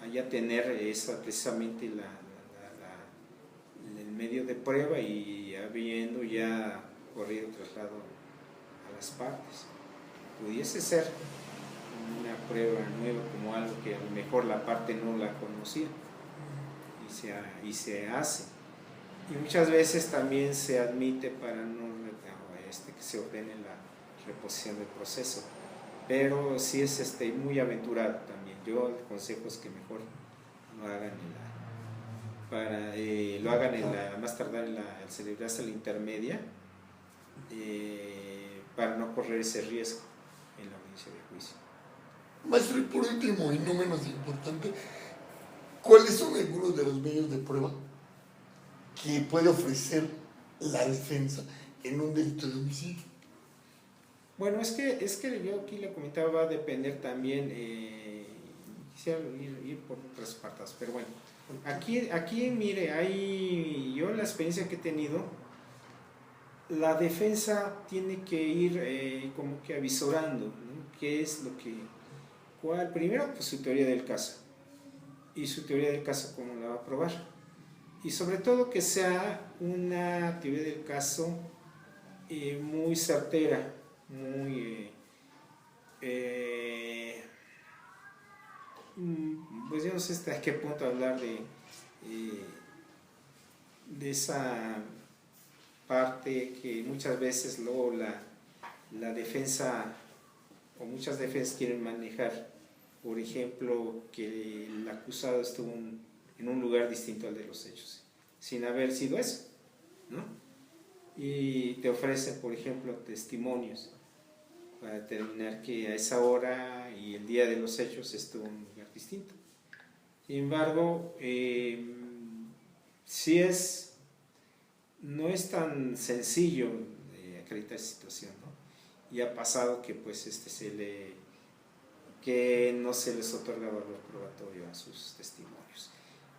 a ya tener precisamente el medio de prueba y habiendo ya corrido traslado a las partes. Pudiese ser una prueba nueva, como algo que a lo mejor la parte no la conocía y se hace. Y muchas veces también se admite para que se ordene la reposición del proceso, pero sí es muy aventurado también. Yo el consejo es que mejor lo hagan más tardar al celebrarse la intermedia, para no correr ese riesgo en la audiencia de juicio. Maestro, y por último y no menos importante, ¿cuáles son algunos de los medios de prueba que puede ofrecer la defensa en un delito de homicidio? Bueno, es que yo aquí le comentaba, va a depender también, quisiera ir por otras partes, pero bueno, aquí mire, yo la experiencia que he tenido, la defensa tiene que ir como que avisorando, ¿no? ¿Qué es primero, pues su teoría del caso, y su teoría del caso cómo la va a probar, y sobre todo que sea una teoría del caso muy certera, muy, pues yo no sé hasta qué punto hablar de esa parte que muchas veces luego la defensa o muchas defensas quieren manejar, por ejemplo, que el acusado estuvo en un lugar distinto al de los hechos, sin haber sido eso, ¿no? Y te ofrecen, por ejemplo, testimonios para determinar que a esa hora y el día de los hechos estuvo en un lugar distinto. Sin embargo, no es tan sencillo acreditar esa situación, ¿no? Y ha pasado que pues que no se les otorga valor probatorio a sus testimonios.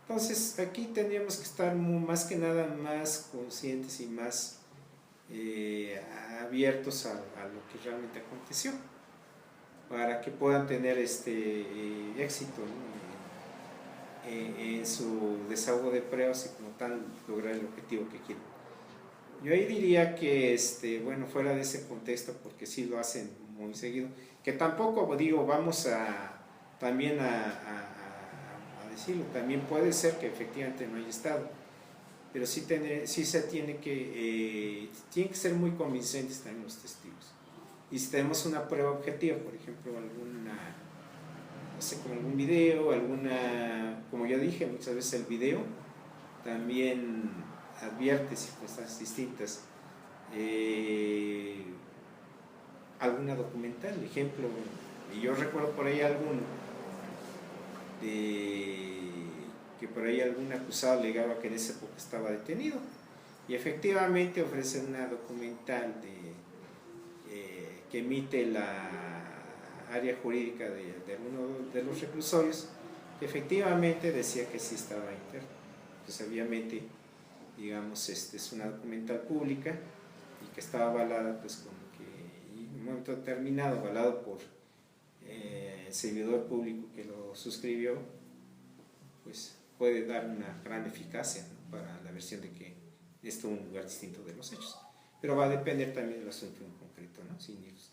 Entonces aquí tendríamos que estar más que nada más conscientes y más abiertos a lo que realmente aconteció, para que puedan tener éxito, ¿no? En su desahogo de pruebas y como tal lograr el objetivo que quieren. Yo ahí diría que, bueno, fuera de ese contexto, porque sí lo hacen muy seguido, que tampoco digo, vamos también a decirlo, también puede ser que efectivamente no haya estado, pero sí se tienen que ser muy convincentes también los testigos. Y si tenemos una prueba objetiva, por ejemplo, no sé, como algún video, como yo dije, muchas veces el video también advierte circunstancias distintas. Alguna documental, ejemplo, y yo recuerdo por ahí que por ahí algún acusado alegaba que en esa época estaba detenido, y efectivamente ofrecen una documental que emite la área jurídica de uno de los reclusorios, que efectivamente decía que sí estaba interno. Pues obviamente, digamos, es una documental pública y que estaba avalada, pues como que en un momento determinado, avalado por el servidor público que lo suscribió, pues puede dar una gran eficacia, ¿no?, para la versión de que esto es un lugar distinto de los hechos. Pero va a depender también del asunto en concreto, ¿no? Sin irnos.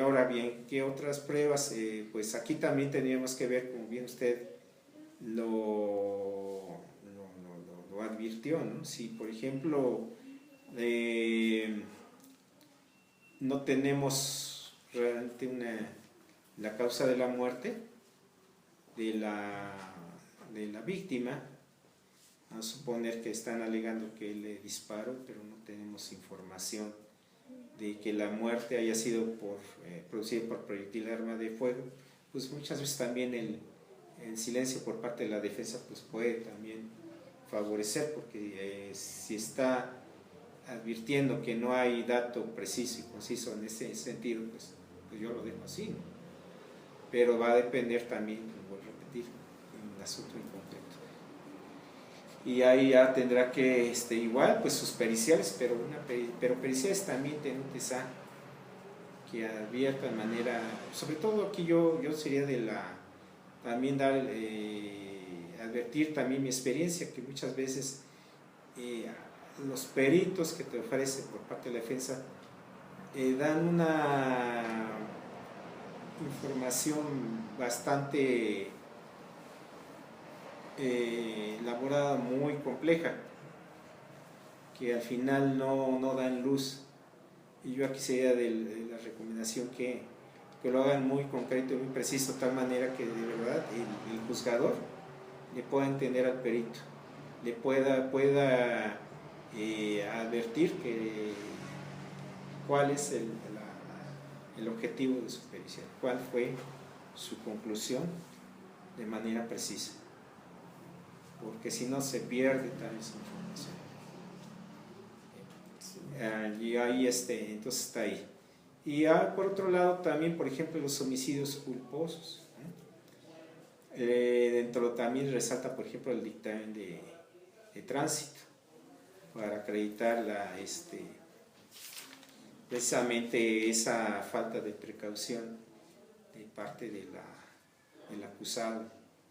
Ahora bien, ¿qué otras pruebas? Pues aquí también tendríamos que ver, como bien usted lo advirtió, ¿no? Si, por ejemplo, no tenemos realmente la causa de la muerte de la víctima, vamos a suponer que están alegando que le disparó, pero no tenemos información de que la muerte haya sido producida por proyectil de arma de fuego, pues muchas veces también el silencio por parte de la defensa pues puede también favorecer, porque si está advirtiendo que no hay dato preciso y conciso en ese sentido, pues yo lo dejo así, ¿no? Pero va a depender también, como voy a repetir, en el asunto en concreto. Y ahí ya tendrá que, igual, pues sus periciales, pero periciales también tenentes que adviertan de manera, sobre todo aquí yo sería también advertir también mi experiencia, que muchas veces los peritos que te ofrecen por parte de la defensa dan una información bastante elaborada, muy compleja, que al final no dan luz. Y yo aquí sería de la recomendación que lo hagan muy concreto y muy preciso, de tal manera que de verdad el juzgador le pueda entender al perito, le pueda advertir cuál es el objetivo de su pericia, cuál fue su conclusión de manera precisa, porque si no se pierde tal esa información. Y ahí entonces está ahí. Y por otro lado también, por ejemplo, los homicidios culposos, ¿no? Dentro también resalta, por ejemplo, el dictamen de tránsito para acreditar precisamente esa falta de precaución de parte del acusado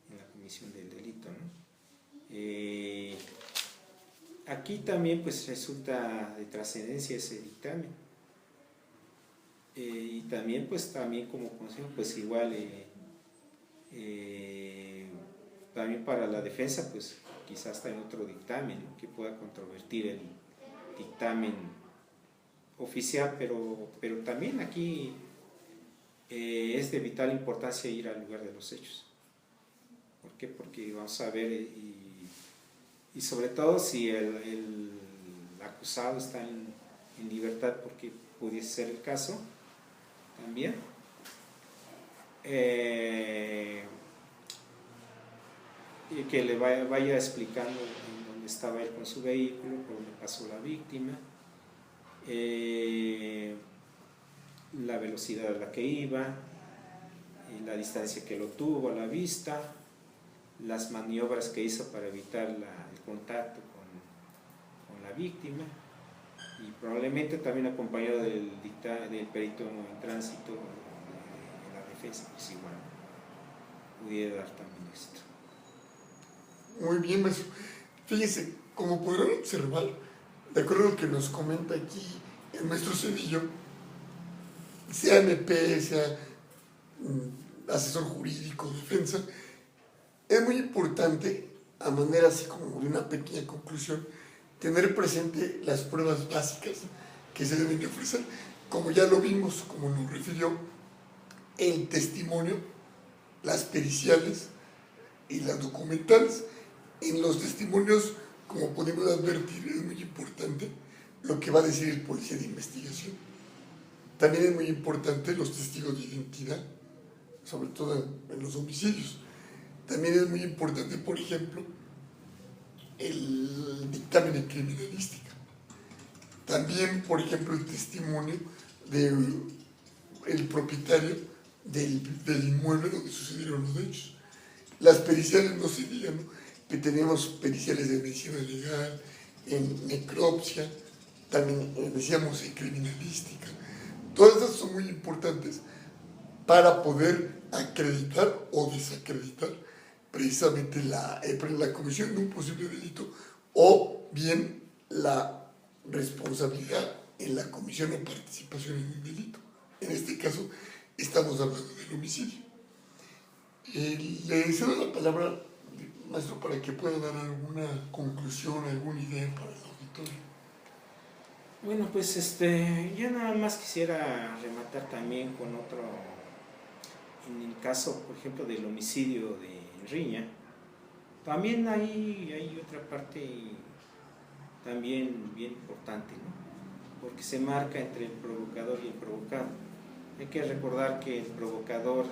en la comisión del delito, ¿no? aquí también pues resulta de trascendencia ese dictamen. Y también pues también como consejo pues igual también para la defensa pues quizás está en otro dictamen, ¿no?, que pueda controvertir el dictamen oficial, pero también aquí es de vital importancia ir al lugar de los hechos. ¿Por qué? Porque vamos a ver, y sobre todo si el acusado está en libertad, porque pudiese ser el caso también, y que le vaya explicando en dónde estaba él con su vehículo, por dónde pasó la víctima, la velocidad a la que iba, la distancia que lo tuvo a la vista, las maniobras que hizo para evitar el contacto con la víctima, y probablemente también acompañado del perito en tránsito de la defensa, pues igual pudiera dar también esto. Muy bien, maestro. Fíjese, como podrán observar, de acuerdo a lo que nos comenta aquí el maestro Cedillo, sea MP, sea asesor jurídico, defensa, es muy importante, a manera así como de una pequeña conclusión, tener presente las pruebas básicas que se deben de ofrecer. Como ya lo vimos, como nos refirió, el testimonio, las periciales y las documentales. En los testimonios, como podemos advertir, es muy importante lo que va a decir el policía de investigación. También es muy importante los testigos de identidad, sobre todo en los homicidios. También es muy importante, por ejemplo, el dictamen de criminalística. También, por ejemplo, el testimonio del propietario del inmueble donde sucedieron los hechos. Las periciales no se digan, ¿no?, que tenemos periciales de medicina legal, en necropsia, también decíamos en criminalística. Todas estas son muy importantes para poder acreditar o desacreditar precisamente la comisión de un posible delito, o bien la responsabilidad en la comisión o participación en un delito. En este caso estamos hablando del homicidio. Le cedo la palabra, maestro, para que pueda dar alguna conclusión, alguna idea para el auditorio. Bueno, pues yo nada más quisiera rematar también con otro, en el caso, por ejemplo, del homicidio de Riña, también hay otra parte también bien importante, ¿no?, porque se marca entre el provocador y el provocado. Hay que recordar que el provocador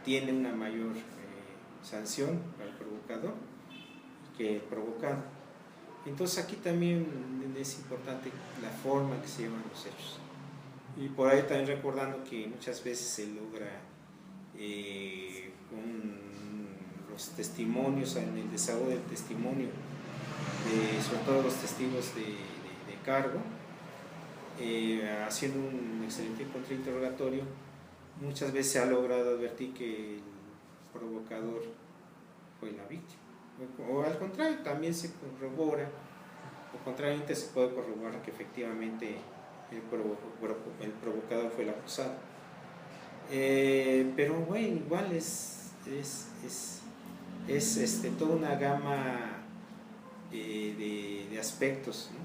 tiene una mayor sanción para el provocador que el provocado. Entonces aquí también es importante la forma que se llevan los hechos. Y por ahí también recordando que muchas veces se logra con los testimonios, en el desahogo del testimonio, sobre todo los testigos de cargo, haciendo un excelente contrainterrogatorio, muchas veces se ha logrado advertir que el provocador fue la víctima. O al contrario, también se corrobora, o contrariamente se puede corroborar que efectivamente el provocador fue el acusado. Pero bueno, igual es toda una gama de aspectos, ¿no?,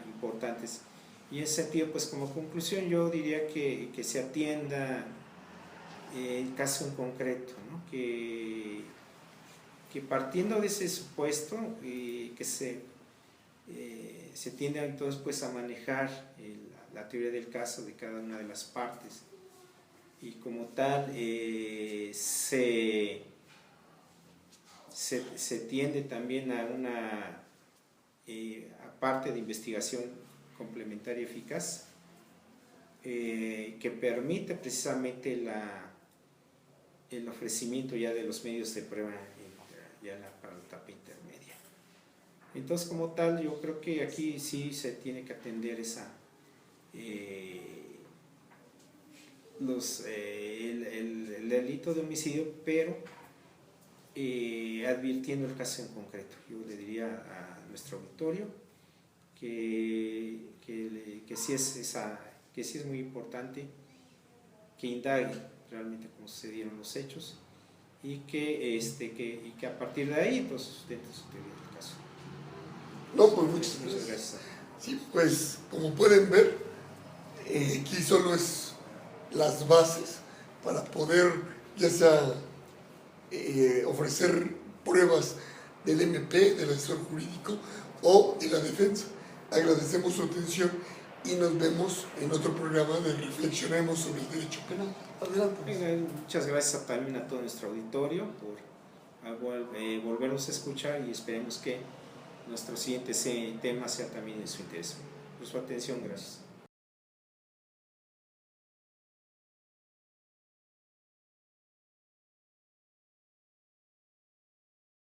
importantes. Y en ese sentido, pues como conclusión yo diría que se atienda el caso en concreto, ¿no?, que partiendo de ese supuesto, que se tiende entonces pues a manejar la teoría del caso de cada una de las partes, y como tal se tiende también a una parte de investigación complementaria eficaz que permite precisamente el ofrecimiento ya de los medios de prueba ya para la etapa intermedia. Entonces, como tal, yo creo que aquí sí se tiene que atender el delito de homicidio, pero advirtiendo el caso en concreto. Yo le diría a nuestro auditorio que sí es muy importante que indague realmente cómo sucedieron los hechos y que a partir de ahí pues sustente su teoría del caso. No, pues muchas gracias. Sí, pues como pueden ver, aquí solo es las bases para poder ya sea ofrecer pruebas del MP, del asesor jurídico o de la defensa. Agradecemos su atención y nos vemos en otro programa de Reflexionemos sobre el Derecho Penal. Adelante. Muchas gracias también a todo nuestro auditorio por volvernos a escuchar y esperemos que nuestro siguiente tema sea también de su interés. Por su atención, gracias.